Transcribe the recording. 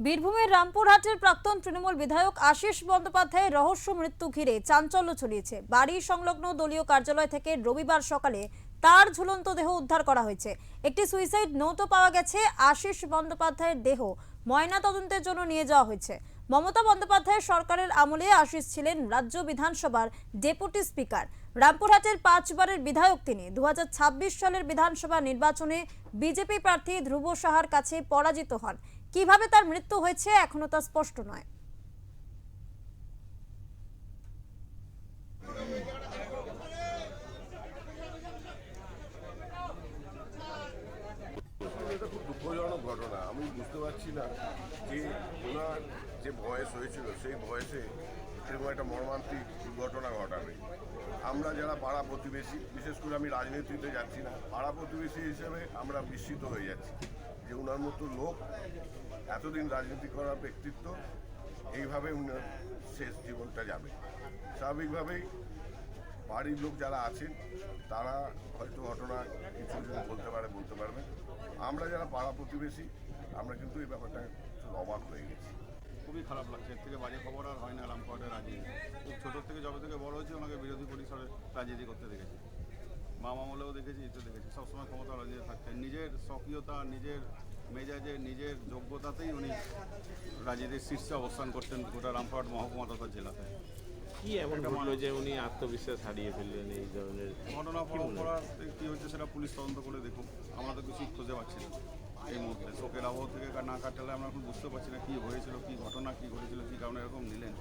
বীরভূমের রামপুরহাটের প্রাক্তন তৃণমূল বিধায়ক আশিস বন্দ্যোপাধ্যায়ের রহস্য মৃত্যু ঘিরে চাঞ্চল্য ছড়িয়েছে। বাড়ি সংলগ্ন দলীয় কার্যালয় থেকে রবিবার সকালে তার ঝুলন্ত দেহ উদ্ধার করা হয়েছে। একটি সুইসাইড নোটও পাওয়া গেছে। আশিস বন্দ্যোপাধ্যায়ের দেহ ময়নাতদন্তের জন্য নিয়ে যাওয়া হয়েছে। মমতা বন্দ্যোপাধ্যায়ের সরকারের আমলে আশিস ছিলেন রাজ্য বিধানসভার ডেপুটি স্পিকার। রামপুরহাটের 5 বারের বিধায়ক তিনি। 2026 সালের বিধানসভা নির্বাচনে বিজেপি প্রার্থী ধ্রুব সাহার কাছে পরাজিত হন। কিভাবে তার মৃত্যু হয়েছে এখনো তা স্পষ্ট নয়। এটা খুব দুঃখজনক ঘটনা। আমি বুঝতে পারছি না যে ওনার যে বয়স হয়েছিল সেই বয়সে এরকম একটা মর্মান্তিক দুর্ঘটনা ঘটাবে। আমরা যারা পাড়া প্রতিবেশী, বিশেষ করে আমি রাজনীতিতে যাচ্ছি না, পাড়া প্রতিবেশী হিসেবে আমরা বিস্মিত হয়ে যাচ্ছি যে ওনার মতো লোক, এতদিন রাজনীতি করার ব্যক্তিত্ব, এইভাবে উনার শেষ জীবনটা যাবে। স্বাভাবিকভাবেই বাড়ির লোক যারা আছেন তারা হয়তো ঘটনা কিছু বলতে পারবে। আমরা যারা পাড়া প্রতিবেশী আমরা কিন্তু এই ব্যাপারটা অবাক হয়ে গেছি। খুবই খারাপ লাগছে। এর থেকে বাজে খবর আর হয় না রামপুরহাটের রাজনীতি। খুব ছোটোর থেকে যবে থেকে বড় হয়েছে ওনাকে বিরোধী পরিসরে রাজনীতি করতে দেখেছি। মামা আমলেও দেখেছি, তো দেখেছি সবসময় ক্ষমতা রাজনীতি থাকতেন। নিজের স্বকীয়তা, নিজের মেজাজে, নিজের যোগ্যতাতেই উনি রাজনীতির শীর্ষে অবস্থান করতেন গোটা রামপুরহাট মহকুমা তথা জেলাতে। কি এমন ঘটলো যে উনি আত্মবিশ্বাস হারিয়ে ফেললেন? এই ধরনের ঘটনা পরম্পরাতে কী হচ্ছে সেটা পুলিশ তদন্ত করে দেখুন। আমরা তো কিছু খুঁজে পাচ্ছি না এই মুহূর্তে। শোকের আবহ থেকে না কাটালে আমরা এখন বুঝতে পারছি না কী হয়েছিল, কী ঘটনা, কী ঘটেছিল, কী কারণে এরকম নিলেন।